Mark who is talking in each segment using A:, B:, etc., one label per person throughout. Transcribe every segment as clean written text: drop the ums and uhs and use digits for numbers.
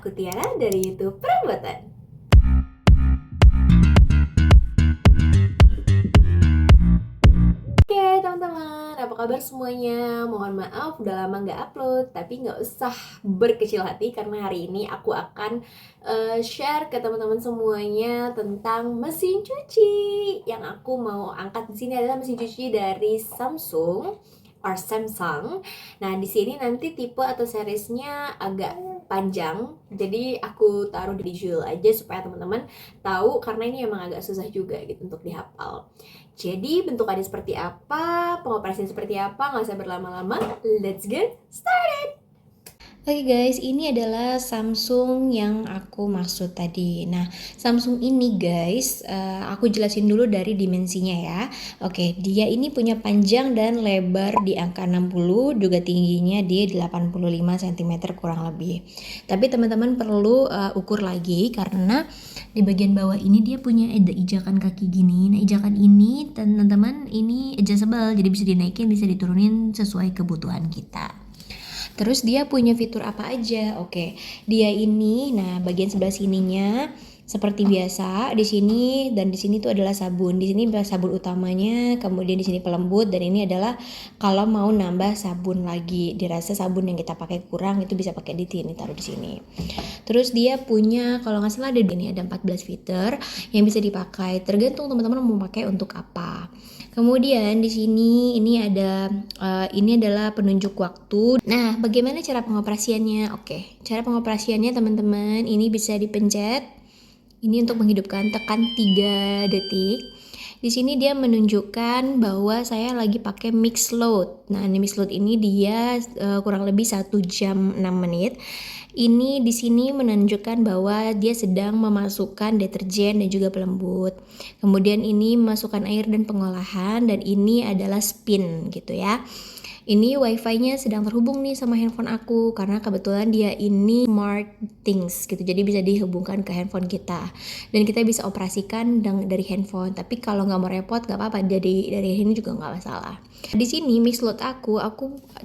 A: aku Tiara dari YouTube Perabotan. Oke teman-teman, apa kabar semuanya? Mohon maaf udah lama nggak upload, tapi nggak usah berkecil hati karena hari ini aku akan share ke teman-teman semuanya tentang mesin cuci. Yang aku mau angkat di sini adalah mesin cuci dari Samsung or Samsung. Nah, di sini nanti tipe atau seriesnya agak panjang, jadi aku taruh di visual aja supaya teman-teman tahu karena ini emang agak susah juga gitu untuk dihafal. Jadi bentukannya seperti apa, pengoperasian seperti apa, nggak usah berlama-lama, let's get started! Oke guys, ini adalah Samsung yang aku maksud tadi. Nah, Samsung ini guys, aku jelasin dulu dari dimensinya ya. Oke, dia ini punya panjang dan lebar di angka 60, juga tingginya di 85 cm kurang lebih. Tapi teman-teman perlu ukur lagi karena di bagian bawah ini dia punya ada ijakan kaki gini. Nah, ijakan ini teman-teman ini adjustable, jadi bisa dinaikin, bisa diturunin sesuai kebutuhan kita. Terus dia punya fitur apa aja? Oke, dia ini, nah bagian sebelah sininya seperti biasa di sini dan di sini tuh adalah sabun. Di sini sabun utamanya, kemudian di sini pelembut dan ini adalah kalau mau nambah sabun lagi. Dirasa sabun yang kita pakai kurang itu bisa pakai di sini, taruh di sini. Terus dia punya kalau nggak salah ada 14 fitur yang bisa dipakai. Tergantung teman-teman mau pakai untuk apa. Kemudian di sini ini ada ini adalah penunjuk waktu. Nah, bagaimana cara pengoperasiannya? Oke, cara pengoperasiannya teman-teman ini bisa dipencet. Ini untuk menghidupkan, tekan 3 detik. Di sini dia menunjukkan bahwa saya lagi pakai mix load. Nah, ini mix load ini dia kurang lebih 1 jam 6 menit. Ini di sini menunjukkan bahwa dia sedang memasukkan deterjen dan juga pelembut. Kemudian ini memasukkan air dan pengolahan dan ini adalah spin gitu ya. Ini wifi-nya sedang terhubung nih sama handphone aku karena kebetulan dia ini smart things gitu, jadi bisa dihubungkan ke handphone kita dan kita bisa operasikan dari handphone. Tapi kalau nggak mau repot nggak apa-apa, jadi dari ini juga nggak masalah. Di sini mix load aku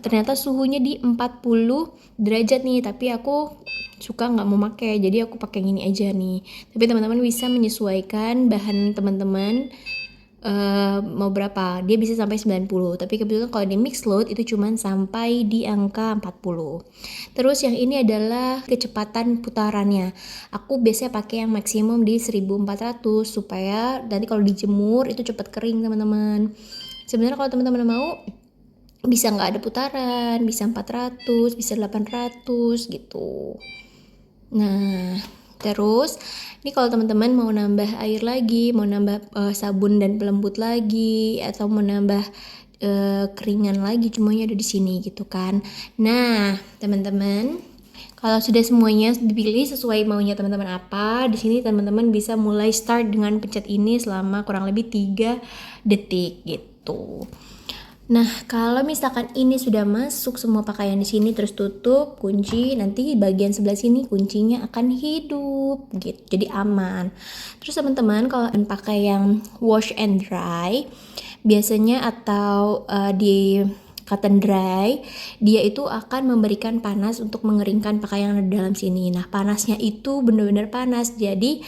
A: ternyata suhunya di 40 derajat nih, tapi aku suka nggak mau pakai, jadi aku pakai yang ini aja nih. Tapi teman-teman bisa menyesuaikan bahan teman-teman mau berapa, dia bisa sampai 90, tapi kebetulan kalau di mix load itu cuman sampai di angka 40. Terus yang ini adalah kecepatan putarannya, aku biasanya pakai yang maksimum di 1400 supaya nanti kalau dijemur itu cepat kering teman-teman. Sebenarnya kalau teman-teman mau bisa nggak ada putaran, bisa 400, bisa 800 gitu. Nah, terus ini kalau teman-teman mau nambah air lagi, mau nambah sabun dan pelembut lagi, atau mau nambah keringan lagi, semuanya ada di sini gitu kan. Nah, teman-teman, kalau sudah semuanya dipilih sesuai maunya teman-teman apa, di sini teman-teman bisa mulai start dengan pencet ini selama kurang lebih 3 detik gitu. Nah, kalau misalkan ini sudah masuk semua pakaian di sini terus tutup, kunci, nanti bagian sebelah sini kuncinya akan hidup gitu. Jadi aman. Terus teman-teman kalau pakai yang wash and dry biasanya atau di cotton dry, dia itu akan memberikan panas untuk mengeringkan pakaian yang ada dalam sini. Nah, panasnya itu benar-benar panas, jadi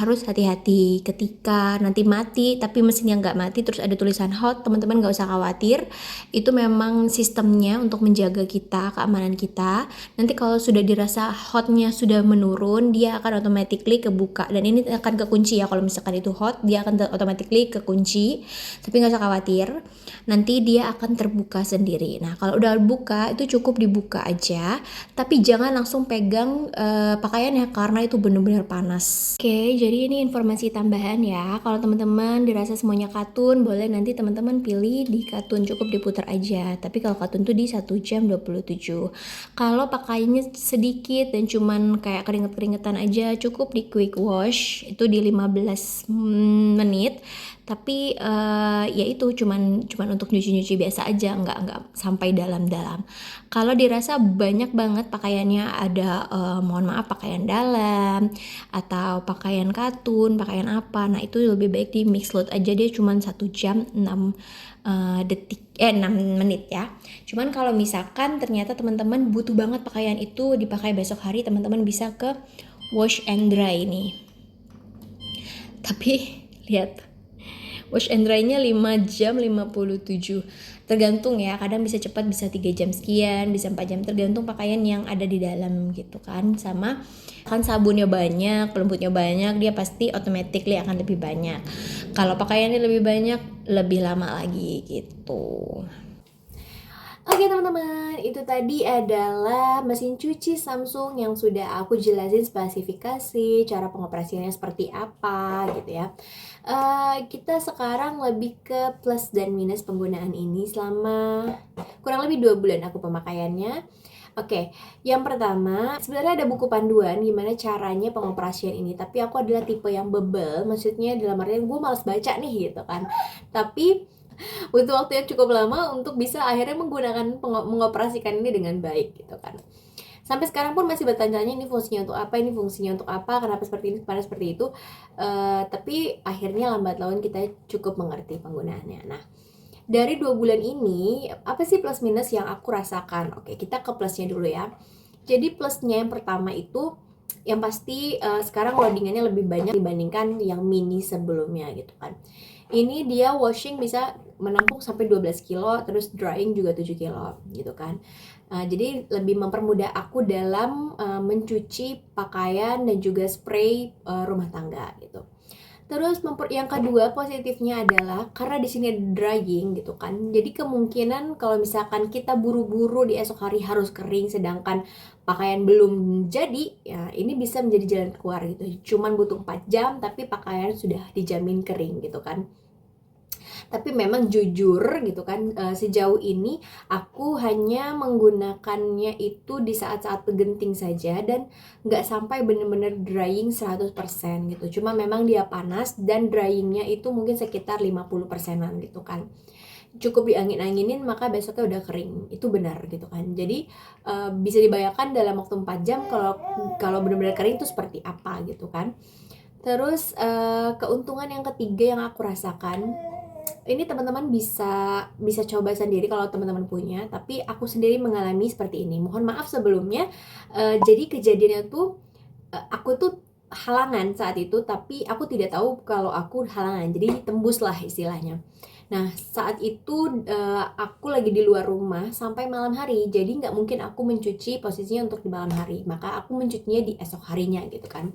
A: harus hati-hati ketika nanti mati, tapi mesinnya nggak mati terus ada tulisan hot, teman-teman nggak usah khawatir, itu memang sistemnya untuk menjaga kita, keamanan kita. Nanti kalau sudah dirasa hotnya sudah menurun, dia akan automatically kebuka, dan ini akan kekunci ya, kalau misalkan itu hot, dia akan automatically kekunci, tapi nggak usah khawatir, nanti dia akan terbuka sendiri. Nah, kalau udah buka itu cukup dibuka aja, tapi jangan langsung pegang pakaiannya karena itu benar-benar panas. Oke, jadi ini informasi tambahan ya. Kalau teman-teman dirasa semuanya katun, boleh nanti teman-teman pilih di katun, cukup diputar aja. Tapi kalau katun tuh di 1 jam 27. Kalau pakaiannya sedikit dan cuman kayak keringet-keringetan aja, cukup di quick wash itu di 15 menit. Tapi ya itu cuman untuk nyuci-nyuci biasa aja, nggak sampai dalam-dalam. Kalau dirasa banyak banget pakaiannya, ada mohon maaf pakaian dalam atau pakaian katun, pakaian apa, nah itu lebih baik di mix load aja, dia cuman 1 jam 6 detik
B: 6 menit ya. Cuman kalau misalkan ternyata teman-teman butuh banget pakaian itu dipakai besok hari, teman-teman bisa ke wash and dry nih. Tapi lihat, wash and dry-nya 5 jam 57. Tergantung ya, kadang bisa cepat, bisa 3 jam sekian, bisa 4 jam, tergantung pakaian yang ada di dalam gitu kan. Sama kan sabunnya banyak, pelembutnya banyak, dia pasti automatically akan lebih banyak. Kalau pakaiannya lebih banyak, lebih lama lagi gitu.
A: Oke teman-teman, itu tadi adalah mesin cuci Samsung yang sudah aku jelasin spesifikasi, cara pengoperasiannya seperti apa gitu ya. Kita sekarang lebih ke plus dan minus penggunaan ini selama kurang lebih 2 bulan aku pemakaiannya. Oke, yang pertama sebenarnya ada buku panduan gimana caranya pengoperasian ini, tapi aku adalah tipe yang bebel, maksudnya dalam artian gue males baca nih gitu kan. Tapi butuh waktu yang cukup lama untuk bisa akhirnya menggunakan mengoperasikan ini dengan baik gitu kan. Sampai sekarang pun masih bertanya-tanya ini fungsinya untuk apa, ini fungsinya untuk apa, kenapa seperti ini, kenapa seperti itu. Tapi akhirnya lambat laun kita cukup mengerti penggunaannya. Nah, dari 2 bulan ini apa sih plus minus yang aku rasakan? Oke, kita ke plusnya dulu ya. Jadi plusnya yang pertama itu yang pasti sekarang loadingannya lebih banyak dibandingkan yang mini sebelumnya gitu kan. Ini dia washing bisa menampung sampai 12 kilo, terus drying juga 7 kilo gitu kan. Jadi lebih mempermudah aku dalam mencuci pakaian dan juga spray rumah tangga gitu. Terus yang kedua positifnya adalah karena di sini ada drying gitu kan. Jadi kemungkinan kalau misalkan kita buru-buru di esok hari harus kering sedangkan pakaian belum jadi, ya ini bisa menjadi jalan keluar gitu. Cuman butuh 4 jam tapi pakaian sudah dijamin kering gitu kan. Tapi memang jujur gitu kan, sejauh ini aku hanya menggunakannya itu di saat-saat genting saja dan nggak sampai bener-bener drying 100% gitu. Cuma memang dia panas dan dryingnya itu mungkin sekitar 50%-an gitu kan. Cukup diangin-anginin maka besoknya udah kering. Itu benar gitu kan. Jadi bisa dibayangkan dalam waktu 4 jam kalau benar-benar kering itu seperti apa gitu kan. Terus keuntungan yang ketiga yang aku rasakan, ini teman-teman bisa bisa coba sendiri kalau teman-teman punya, tapi aku sendiri mengalami seperti ini. Mohon maaf sebelumnya. Jadi kejadiannya tuh aku tuh halangan saat itu, tapi aku tidak tahu kalau aku halangan. Jadi tembus lah istilahnya. Nah, saat itu aku lagi di luar rumah sampai malam hari. Jadi nggak mungkin aku mencuci posisinya untuk di malam hari. Maka aku mencucinya di esok harinya gitu kan.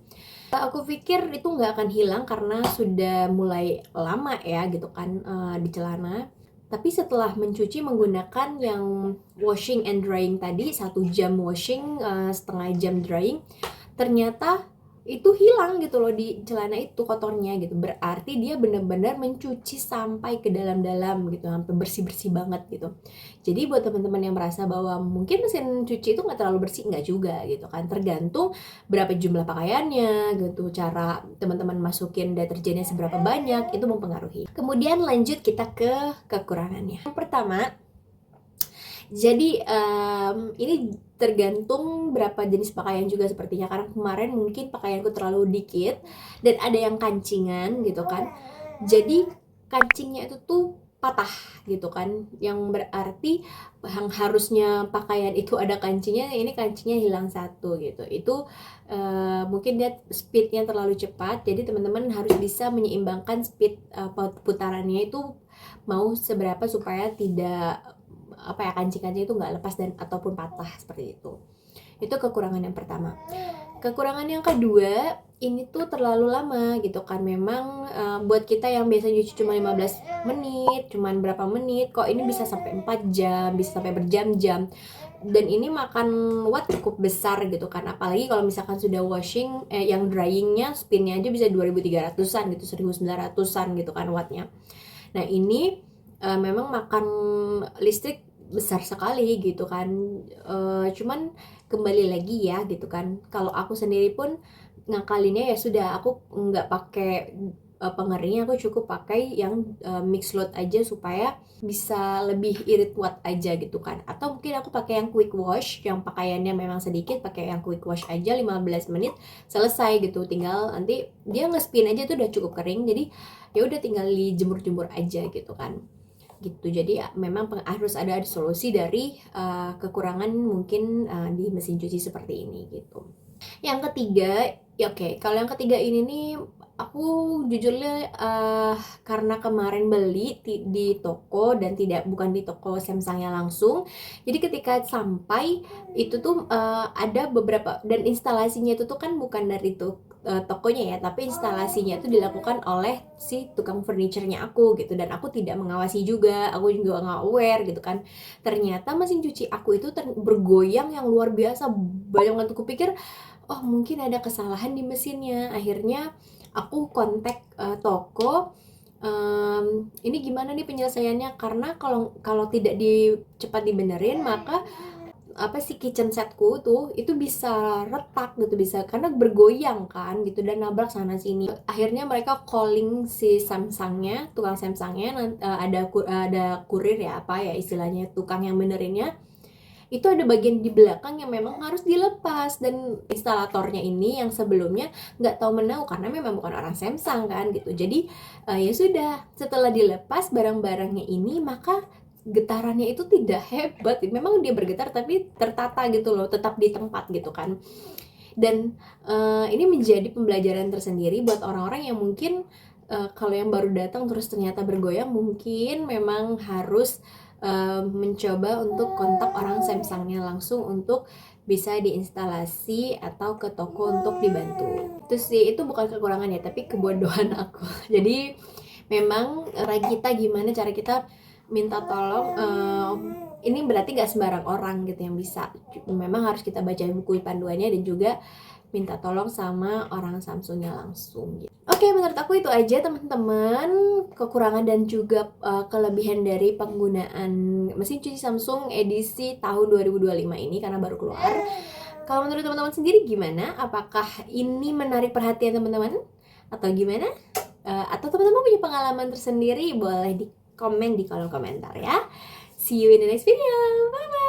A: Aku pikir itu nggak akan hilang karena sudah mulai lama ya gitu kan di celana. Tapi setelah mencuci menggunakan yang washing and drying tadi, 1 jam washing, setengah jam drying, ternyata itu hilang gitu loh di celana itu kotornya gitu. Berarti dia benar-benar mencuci sampai ke dalam-dalam gitu, sampai bersih-bersih banget gitu. Jadi buat teman-teman yang merasa bahwa mungkin mesin cuci itu nggak terlalu bersih, nggak juga gitu kan. Tergantung berapa jumlah pakaiannya gitu, cara teman-teman masukin deterjennya seberapa banyak, itu mempengaruhi. Kemudian lanjut kita ke kekurangannya. Yang pertama, jadi ini tergantung berapa jenis pakaian juga sepertinya, karena kemarin mungkin pakaianku terlalu dikit dan ada yang kancingan gitu kan. Jadi kancingnya itu tuh patah gitu kan, yang berarti yang harusnya pakaian itu ada kancingnya, ini kancingnya hilang satu gitu. Itu mungkin dia speednya terlalu cepat, jadi teman-teman harus bisa menyeimbangkan speed putarannya itu mau seberapa supaya tidak kancing-kancing itu nggak lepas dan ataupun patah seperti itu. Itu kekurangan yang pertama. Kekurangan yang kedua, ini tuh terlalu lama gitu kan. Memang buat kita yang biasanya cuci cuma 15 menit, cuman berapa menit, kok ini bisa sampai 4 jam, bisa sampai berjam-jam. Dan ini makan watt cukup besar gitu kan. Apalagi kalau misalkan sudah washing, yang dryingnya spinnya aja bisa 2300-an gitu, 1900-an gitu kan wattnya. Nah ini memang makan listrik besar sekali gitu kan. Cuman kembali lagi ya gitu kan, kalau aku sendiri pun ngakalinnya ya sudah, aku nggak pakai pengering, aku cukup pakai yang mix load aja supaya bisa lebih irit watt aja gitu kan. Atau mungkin aku pakai yang quick wash, yang pakaiannya memang sedikit, pakai yang quick wash aja 15 menit selesai gitu. Tinggal nanti dia nge-spin aja tuh udah cukup kering, jadi ya udah tinggal dijemur-jemur aja gitu kan. gitu. Jadi memang harus ada solusi dari kekurangan mungkin di mesin cuci seperti ini gitu. Yang ketiga, ya oke, kalau yang ketiga ini nih aku jujurnya karena kemarin beli di toko dan bukan di toko Samsungnya langsung. Jadi ketika sampai itu tuh ada beberapa, dan instalasinya itu tuh kan bukan dari tokonya ya, tapi instalasinya itu dilakukan oleh si tukang furniture-nya aku gitu, dan aku tidak mengawasi juga, aku juga nggak aware gitu kan. Ternyata mesin cuci aku itu bergoyang yang luar biasa banyak banget. Aku pikir oh mungkin ada kesalahan di mesinnya. Akhirnya aku kontak toko, ini gimana nih penyelesaiannya, karena kalau tidak cepat dibenerin maka kitchen setku tuh itu bisa retak gitu, bisa karena bergoyang kan gitu dan nabrak sana sini. Akhirnya mereka calling si Samsungnya, tukang Samsungnya, ada kurir ya, apa ya istilahnya, tukang yang benerinnya. Itu ada bagian di belakang yang memang harus dilepas, dan instalatornya ini yang sebelumnya nggak tahu menahu karena memang bukan orang Samsung kan gitu. Jadi ya sudah, setelah dilepas barang-barangnya ini, maka getarannya itu tidak hebat, memang dia bergetar tapi tertata gitu loh, tetap di tempat gitu kan. Dan ini menjadi pembelajaran tersendiri buat orang-orang yang mungkin kalau yang baru datang terus ternyata bergoyang, mungkin memang harus mencoba untuk kontak orang Samsungnya langsung untuk bisa diinstalasi atau ke toko untuk dibantu. Itu sih, itu bukan kekurangan ya, tapi kebodohan aku. Jadi memang kita gimana cara kita minta tolong, ini berarti gak sembarang orang gitu yang bisa. Memang harus kita baca buku panduannya dan juga minta tolong sama orang Samsungnya langsung gitu. Oke, menurut aku itu aja teman-teman, kekurangan dan juga kelebihan dari penggunaan mesin cuci Samsung edisi tahun 2025 ini karena baru keluar. Kalau menurut teman-teman sendiri gimana? Apakah ini menarik perhatian teman-teman? Atau gimana? Atau teman-teman punya pengalaman tersendiri? Boleh di komen di kolom komentar ya. See you in the next video. Bye bye.